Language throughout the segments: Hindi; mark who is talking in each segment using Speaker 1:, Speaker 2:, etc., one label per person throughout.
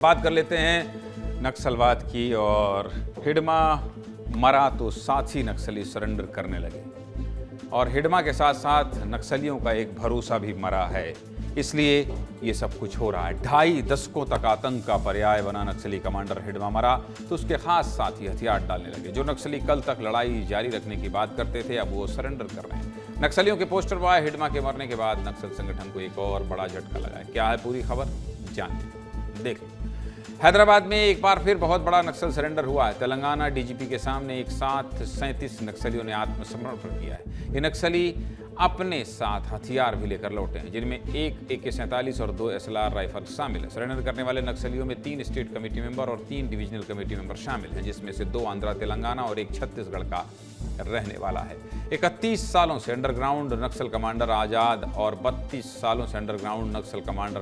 Speaker 1: बात कर लेते हैं नक्सलवाद की। और हिडमा मरा तो साथी नक्सली सरेंडर करने लगे और हिडमा के साथ साथ नक्सलियों का एक भरोसा भी मरा है, इसलिए ये सब कुछ हो रहा है। 2.5 दशकों तक आतंक का पर्याय बना नक्सली कमांडर हिडमा मरा तो उसके खास साथी हथियार डालने लगे। जो नक्सली कल तक लड़ाई जारी रखने की बात करते थे, अब वो सरेंडर कर रहे हैं। नक्सलियों के पोस्टर बॉय हिडमा के मरने के बाद नक्सल संगठन को एक और बड़ा झटका लगा है। क्या है पूरी खबर, जानिए, देखें। हैदराबाद में एक बार फिर बहुत बड़ा नक्सल सरेंडर हुआ है। तेलंगाना डीजीपी के सामने एक साथ 37 नक्सलियों ने आत्मसमर्पण किया है। ये नक्सली अपने साथ हथियार भी लेकर लौटे हैं, जिनमें एक AK-47 और 2 SLR राइफल शामिल है। सरेंडर करने वाले नक्सलियों में 3 स्टेट कमेटी मेंबर और 3 डिविजनल कमेटी मेंबर शामिल हैं, जिसमें से 2 आंध्रा तेलंगाना और एक छत्तीसगढ़ का रहने वाला है। 31 सालों से अंडरग्राउंड नक्सल कमांडर आजाद और 32 सालों से अंडरग्राउंड नक्सल कमांडर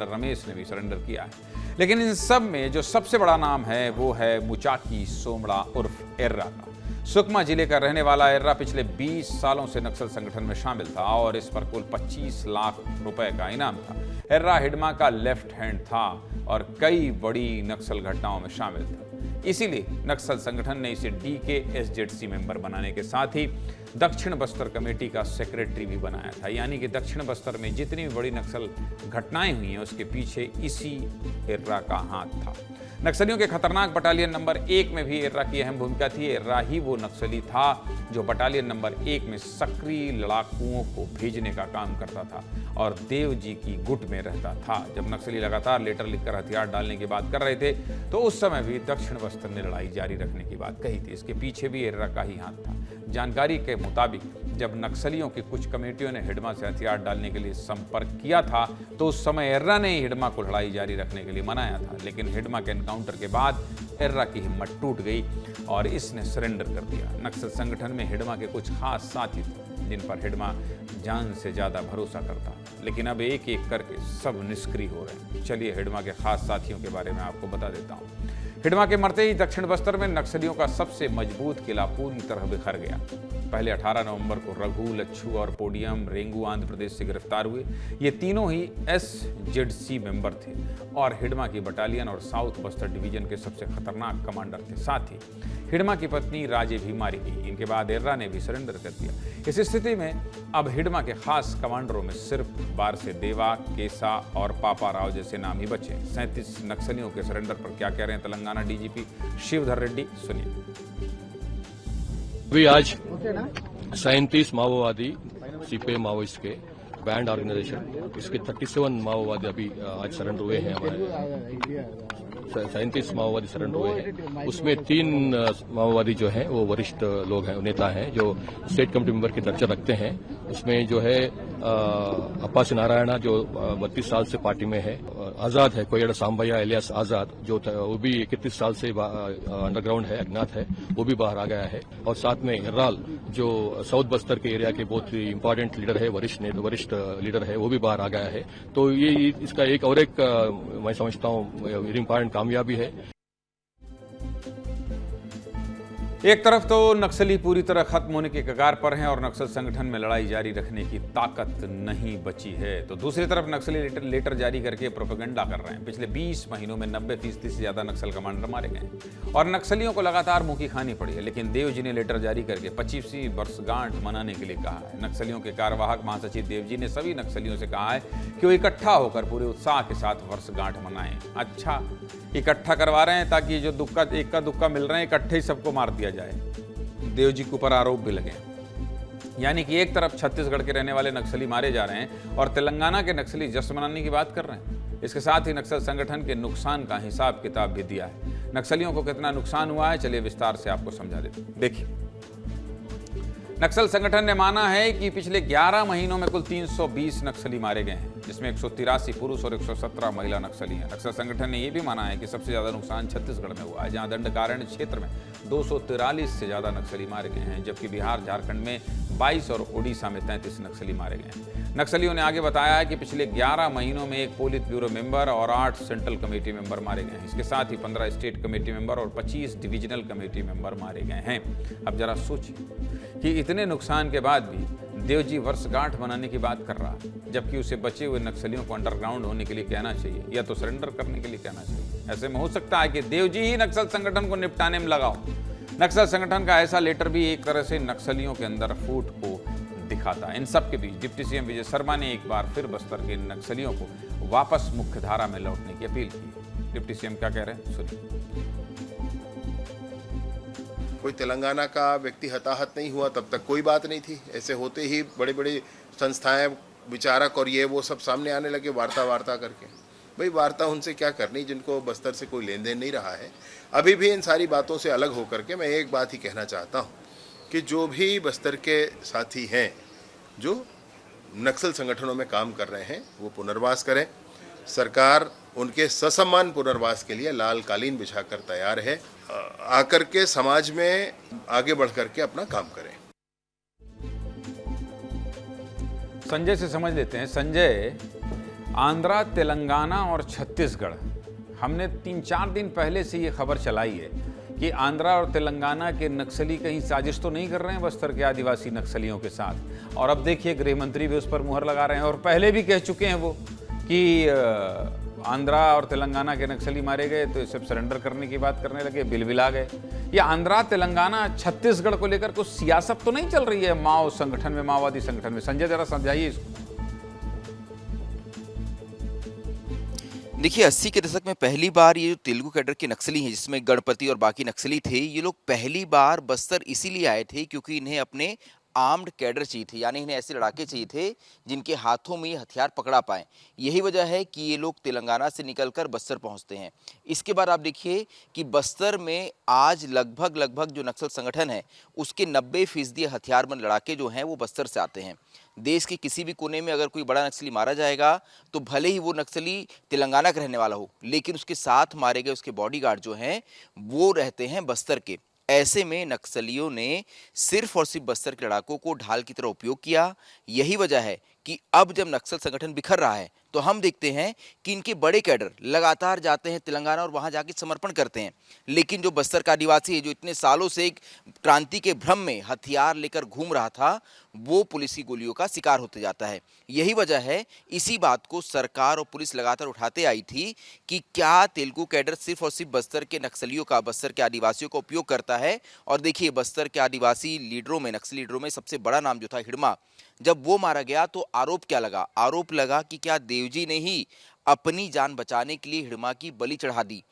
Speaker 1: रमेश ने भी सरेंडर किया है। लेकिन इन सब में जो सबसे बड़ा नाम है वो है मुचाकी सोमड़ा उर्फ एर्रा का। सुकमा जिले का रहने वाला एर्रा पिछले 20 सालों से नक्सल संगठन में शामिल था और इस पर कुल 25 लाख रुपए का इनाम था। एर्रा हिडमा का लेफ्ट हैंड था और कई बड़ी नक्सल घटनाओं में शामिल था। इसीलिए नक्सल संगठन ने इसे DKSZC मेंबर बनाने के साथ ही दक्षिण बस्तर कमेटी का सेक्रेटरी भी बनाया था। यानी कि दक्षिण बस्तर में जितनी भी बड़ी नक्सल घटनाएं हुई हैं उसके पीछे इसी एर्रा का हाथ था। नक्सलियों के खतरनाक बटालियन नंबर 1 में भी एर्रा की अहम भूमिका थी। एर्रा ही वो नक्सली था जो बटालियन नंबर 1 में सक्रिय लड़ाकुओं को भेजने का काम करता था और देव जी की गुट में रहता था। जब नक्सली लगातार लेटर लिखकर हथियार डालने की बात कर रहे थे तो उस समय भी दक्षिण बस्तर ने लड़ाई जारी रखने की बात कही थी। इसके पीछे भी एर्रा का ही हाथ था। जानकारी के मुताबिक जब नक्सलियों की कुछ कमेटियों ने हिडमा से हथियार डालने के लिए संपर्क किया था तो उस समय एर्रा ने ही हिडमा को लड़ाई जारी रखने के लिए मनाया था। लेकिन हिडमा के एनकाउंटर के बाद एर्रा की हिम्मत टूट गई और इसने सरेंडर कर दिया। नक्सल संगठन में हिडमा के कुछ खास साथी थे जिन पर हिडमा जान से ज्यादा भरोसा करता, लेकिन अब एक एक करके सब निष्क्रिय हो रहे हैं। चलिए हिडमा के खास साथियों के बारे में आपको बता देता हूँ। हिडमा के मरते ही दक्षिण बस्तर में नक्सलियों का सबसे मजबूत किला पूरी तरह बिखर गया। पहले 18 नवंबर को रघु, लच्छू और पोडियम रेंगू आंध्र प्रदेश से गिरफ्तार हुए। ये तीनों ही SZC मेंबर थे और हिडमा की बटालियन और साउथ बस्तर डिवीजन के सबसे खतरनाक कमांडर थे। साथ ही हिडमा की पत्नी राजे भी मारी गई। इनके बाद एर्रा ने भी सरेंडर कर दिया। इस स्थिति में अब हिडमा के खास कमांडरों में सिर्फ बारसे देवा, केसा और पापा राव जैसे नाम ही बचे। 37 नक्सलियों के सरेंडर पर क्या कह रहे हैं तेलंगाना DGP शिवधर रेड्डी, सुनिए।
Speaker 2: अभी आज 37 माओवादी CPI माओइस्ट के बैंड ऑर्गेनाइजेशन, इसके 37 माओवादी अभी आज सरेंडर हुए हैं। हमारे 37 माओवादी सरेंडर हुए हैं। उसमें 3 माओवादी जो हैं वो वरिष्ठ लोग हैं, नेता हैं जो स्टेट कमेटी मेंबर की दर्जा रखते हैं। उसमें जो है अप्पासी नारायणा जो 32 साल से पार्टी में है, आजाद है कोयड़ा सांबैया इलियास आजाद जो वो भी 31 साल से अंडरग्राउंड है, अज्ञात है, वो भी बाहर आ गया है। और साथ में एर्राल जो साउथ बस्तर के एरिया के बहुत ही इंपॉर्टेंट लीडर है, वरिष्ठ लीडर है, वो भी बाहर आ गया है। तो ये इसका एक और एक मैं समझता हूँ इंपॉर्टेंट कामयाबी है।
Speaker 1: एक तरफ तो नक्सली पूरी तरह खत्म होने के कगार पर हैं और नक्सल संगठन में लड़ाई जारी रखने की ताकत नहीं बची है, तो दूसरी तरफ नक्सली लेटर जारी करके प्रोपेगेंडा कर रहे हैं। पिछले 20 महीनों में 90% से ज्यादा नक्सल कमांडर मारे गए और नक्सलियों को लगातार मुंह की खानी पड़ी है। लेकिन देव जी ने लेटर जारी करके 25वीं वर्षगांठ मनाने के लिए कहा है। नक्सलियों के कार्यवाहक महासचिव देव जी ने सभी नक्सलियों से कहा है कि वो इकट्ठा होकर पूरे उत्साह के साथ वर्षगांठ मनाएं। अच्छा, इकट्ठा करवा रहे हैं ताकि जो इक्का दुक्का मिल रहे हैं इकट्ठे ही सबको मार दिया जाए। देव जी के ऊपर आरोप भी लगे। यानी कि एक तरफ छत्तीसगढ़ के रहने वाले नक्सली मारे जा रहे हैं और तेलंगाना के नक्सली जश्न मनाने की बात कर रहे हैं। इसके साथ ही नक्सल संगठन के नुकसान का हिसाब किताब भी दिया है। नक्सलियों को कितना नुकसान हुआ है, चलिए विस्तार से आपको समझा देते हैं। देखिए, नक्सल संगठन ने माना है कि पिछले 11 महीनों में कुल 320 नक्सली मारे गए हैं, जिसमें 183 पुरुष और 117 महिला नक्सली हैं। नक्सल संगठन ने यह भी माना है कि सबसे ज्यादा नुकसान छत्तीसगढ़ में हुआ है, जहां दंडकारण्य क्षेत्र में 243 से ज्यादा नक्सली मारे गए हैं, जबकि बिहार, झारखंड में 22 और ओडिशा में 33 नक्सली मारे गए हैं। नक्सलियों ने आगे बताया है कि पिछले 11 महीनों में 1 पोलित ब्यूरो मेंबर और 8 सेंट्रल कमेटी मेंबर मारे गए हैं। इसके साथ ही 15 स्टेट कमेटी मेंबर और 25 डिविजनल कमेटी मेंबर मारे गए हैं। अब जरा सोचिए कि इतने नुकसान के बाद भी देवजी वर्षगांठ बनाने की बात कर रहा है, जबकि उसे बचे हुए नक्सलियों को अंडरग्राउंड होने के लिए कहना चाहिए या तो सरेंडर करने के लिए कहना चाहिए। ऐसे में हो सकता है कि देवजी ही नक्सल संगठन को निपटाने में लगाओ। नक्सल संगठन का ऐसा लेटर भी एक तरह से नक्सलियों के अंदर फूट को दिखाता है। इन सब के बीच डिप्टी सीएम विजय शर्मा ने एक बार फिर बस्तर के नक्सलियों को वापस मुख्य धारा में लौटने की अपील की। डिप्टी सीएम क्या कह रहे हैं, सुनिए।
Speaker 3: कोई तेलंगाना का व्यक्ति हताहत नहीं हुआ तब तक कोई बात नहीं थी। ऐसे होते ही बड़े बड़े संस्थाएं, विचारक और ये वो सब सामने आने लगे वार्ता करके। भाई वार्ता उनसे क्या करनी जिनको बस्तर से कोई लेन देन नहीं रहा है। अभी भी इन सारी बातों से अलग होकर के मैं एक बात ही कहना चाहता हूँ कि जो भी बस्तर के साथी हैं जो नक्सल संगठनों में काम कर रहे हैं वो पुनर्वास करें। सरकार उनके ससम्मान पुनर्वास के लिए लाल कालीन बिछाकर तैयार है। आकर के समाज में आगे बढ़ करके अपना काम करें।
Speaker 1: संजय से समझ लेते हैं। संजय, आंध्रा, तेलंगाना और छत्तीसगढ़, हमने 3-4 दिन पहले से ये खबर चलाई है कि आंध्रा और तेलंगाना के नक्सली कहीं साजिश तो नहीं कर रहे हैं बस्तर के आदिवासी नक्सलियों के साथ। और अब देखिए गृह मंत्री भी उस पर मुहर लगा रहे हैं और पहले भी कह चुके हैं वो कि आंध्रा और तेलंगाना के नक्सली मारे गए तो सब सरेंडर करने की बात करने लगे, बिलबिला गए। ये आंध्रा, तेलंगाना, छत्तीसगढ़ को लेकर कुछ सियासत तो नहीं चल रही है माओ संगठन में, माओवादी संगठन में? संजय जरा समझाइए इसको।
Speaker 4: देखिए 80 के दशक में पहली बार ये जो तेलुगु कैडर के नक्सली हैं, जिसमें गणपति और बाकी नक्सली थे, ये लोग पहली बार बस्तर इसीलिए आए थे क्योंकि इन्हें अपने आर्म्ड कैडर चाहिए थे, यानी इन्हें ऐसे लड़ाके चाहिए थे जिनके हाथों में ये हथियार पकड़ा पाएं। यही वजह है कि ये लोग तेलंगाना से निकलकर बस्तर पहुंचते हैं। इसके बाद आप देखिए कि बस्तर में आज लगभग जो नक्सल संगठन है उसके 90% हथियारबंद लड़ाके जो हैं वो बस्तर से आते हैं। देश के किसी भी कोने में अगर कोई बड़ा नक्सली मारा जाएगा तो भले ही वो नक्सली तेलंगाना का रहने वाला हो, लेकिन उसके साथ मारे गए उसके बॉडीगार्ड जो हैं वो रहते हैं बस्तर के। ऐसे में नक्सलियों ने सिर्फ और सिर्फ बस्तर के लड़ाकों को ढाल की तरह उपयोग किया। यही वजह है कि अब जब नक्सल संगठन बिखर रहा है तो हम देखते हैं कि इनके बड़े कैडर लगातार जाते हैं तेलंगाना और वहां जाके समर्पण करते हैं, लेकिन जो बस्तर का आदिवासी है जो इतने सालों से एक क्रांति के भ्रम में हथियार लेकर घूम रहा था, वो पुलिस की गोलियों का शिकार होते जाता है। यही वजह है, इसी बात को सरकार और पुलिस लगातार उठाते आई थी कि क्या तेलुगु कैडर सिर्फ और सिर्फ बस्तर के नक्सलियों का, बस्तर के आदिवासियों का उपयोग करता है। और देखिए बस्तर के आदिवासी लीडरों में, नक्सली लीडरों में सबसे बड़ा नाम जो था हिडमा, जब वो मारा गया तो आरोप क्या लगा? आरोप लगा कि क्या देवजी ने ही अपनी जान बचाने के लिए हिडमा की बलि चढ़ा दी।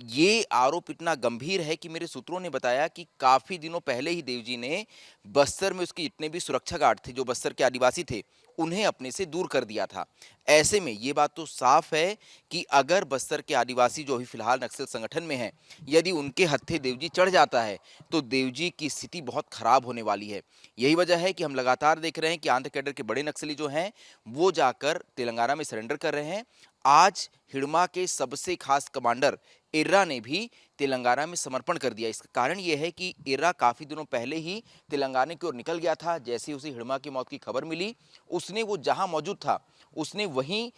Speaker 4: ये आरोप इतना गंभीर है कि मेरे सूत्रों ने बताया कि काफी दिनों पहले ही देवजी ने बस्तर में उसके जितने भी सुरक्षा गार्ड थे जो बस्तर के आदिवासी थे उन्हें अपने से दूर कर दिया था। ऐसे में ये बात तो साफ है कि अगर बस्तर के आदिवासी जो अभी फिलहाल नक्सल संगठन में हैं, यदि उनके हत्थे देवजी चढ़ जाता है तो देवजी की स्थिति बहुत खराब होने वाली है। यही वजह है कि हम लगातार देख रहे हैं कि आंध्र कैडर के बड़े नक्सली जो हैं वो जाकर तेलंगाना में सरेंडर कर रहे हैं। आज हिडमा के सबसे खास कमांडर इर्रा ने भी तेलंगाना में समर्पण कर दिया। इसका कारण यह है कि इर्रा काफी दिनों पहले ही तेलंगाना की ओर निकल गया था। जैसे ही उसे हिडमा की मौत की खबर मिली, उसने वो जहां मौजूद था उसने वहीं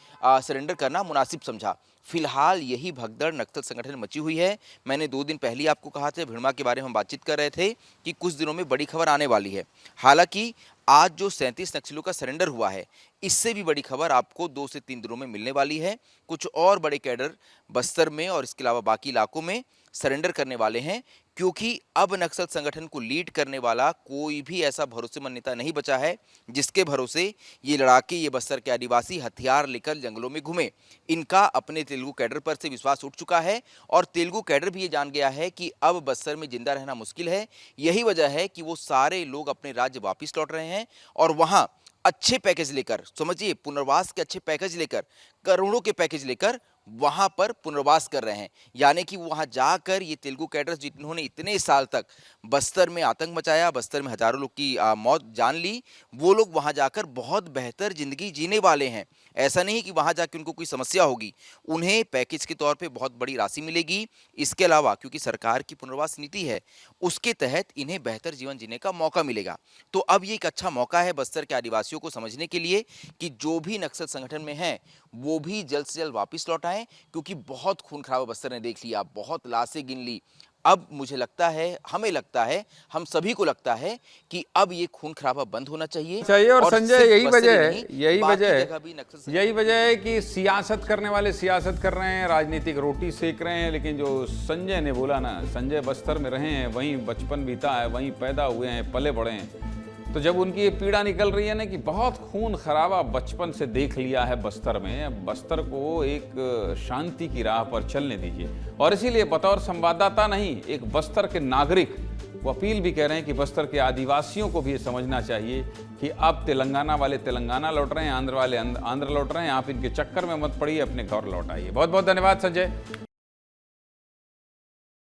Speaker 4: सरेंडर करना मुनासिब समझा। फिलहाल यही भगदड़ नक्सल संगठन में मची हुई है। मैंने 2 दिन पहले आपको कहा था, हिडमा के बारे में हम बातचीत कर रहे थे कि कुछ दिनों में बड़ी खबर आने वाली है। हालांकि आज जो 37 नक्सलियों का सरेंडर हुआ है, इससे भी बड़ी खबर आपको 2 से 3 दिनों में मिलने वाली है। कुछ और बड़े कैडर बस्तर में और इसके अलावा बाकी इलाकों में सरेंडर करने वाले हैं, क्योंकि अब नक्सल संगठन को लीड करने वाला कोई भी ऐसा भरोसेमंद नेता नहीं बचा है जिसके भरोसे ये लड़ाके, ये बस्तर के आदिवासी हथियार लेकर जंगलों में घूमे। इनका अपने तेलुगु कैडर पर से विश्वास उठ चुका है और तेलुगु कैडर भी ये जान गया है कि अब बस्तर में जिंदा रहना मुश्किल है। यही वजह है कि वो सारे लोग अपने राज्य वापिस लौट रहे हैं और वहां अच्छे पैकेज लेकर, समझिए पुनर्वास के अच्छे पैकेज लेकर, करोड़ों के पैकेज लेकर वहां पर पुनर्वास कर रहे हैं। यानी कि वहां जाकर ये तेलुगु कैडर्स जिन्होंने इतने साल तक बस्तर में आतंक मचाया, बस्तर में हजारों लोग की मौत जान ली, वो लोग वहां जाकर बहुत बेहतर जिंदगी जीने वाले हैं। ऐसा नहीं कि वहां जाकर उनको कोई समस्या होगी, उन्हें पैकेज के तौर पे बहुत बड़ी राशि मिलेगी। इसके अलावा क्योंकि सरकार की पुनर्वास नीति है, उसके तहत इन्हें बेहतर जीवन जीने का मौका मिलेगा। तो अब ये एक अच्छा मौका है बस्तर के आदिवासियों को समझने के लिए कि जो भी नक्सल संगठन में हैं वो भी जल्द से जल्द वापस लौट आए, क्योंकि बहुत खून खराबा बस्तर ने देख लिया, बहुत लाशें गिन ली। अब मुझे लगता है, हमें लगता है, हम सभी को लगता है कि अब ये खून खराबा बंद होना चाहिए।
Speaker 1: और संजय
Speaker 4: सिर्फ
Speaker 1: यही
Speaker 4: बस्तर
Speaker 1: वजह
Speaker 4: ही
Speaker 1: है,
Speaker 4: नहीं,
Speaker 1: यही
Speaker 4: बाकी
Speaker 1: वजह
Speaker 4: जगह भी नक्सल
Speaker 1: है, यही वजह है कि सियासत करने वाले सियासत कर रहे हैं, राजनीतिक रोटी सेक रहे हैं, लेकिन जो संजय ने बोला ना, संजय बस्तर में रहे हैं, वहीं बचपन बीता है, वहीं पैदा हुए हैं, पले बड़े हैं, तो जब उनकी ये पीड़ा निकल रही है ना कि बहुत खून खराबा बचपन से देख लिया है बस्तर में, बस्तर को एक शांति की राह पर चलने दीजिए। और इसीलिए बतौर संवाददाता नहीं, एक बस्तर के नागरिक वो अपील भी कह रहे हैं कि बस्तर के आदिवासियों को भी ये समझना चाहिए कि अब तेलंगाना वाले तेलंगाना लौट रहे हैं, आंध्र वाले आंध्र लौट रहे हैं, आप इनके चक्कर में मत पड़िए, अपने घर लौट आइए। बहुत बहुत धन्यवाद संजय।